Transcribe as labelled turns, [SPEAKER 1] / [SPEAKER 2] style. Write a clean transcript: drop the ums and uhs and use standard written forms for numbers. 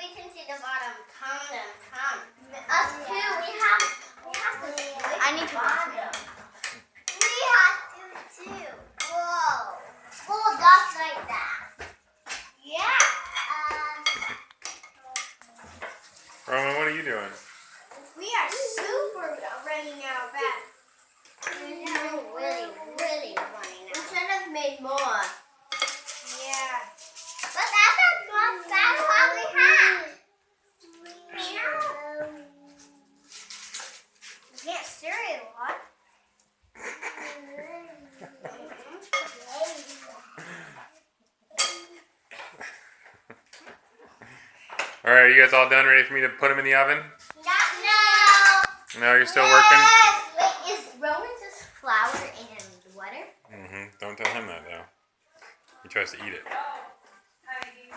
[SPEAKER 1] We can see the bottom. Come. Us too. We have to. I need to watch it. We have to too. Whoa. Full dots like that. Yeah.
[SPEAKER 2] Roman, what are you doing?
[SPEAKER 1] We are super running out of back. We're really running out. We should have made more. Yeah. But that's not all we have. You can't stir it a lot.
[SPEAKER 2] All right, you guys all done? Ready for me to put them in the oven?
[SPEAKER 1] No.
[SPEAKER 2] No, you're still working?
[SPEAKER 1] Wait, is Roman just flour and water?
[SPEAKER 2] Don't tell him that, though. He tries to eat it.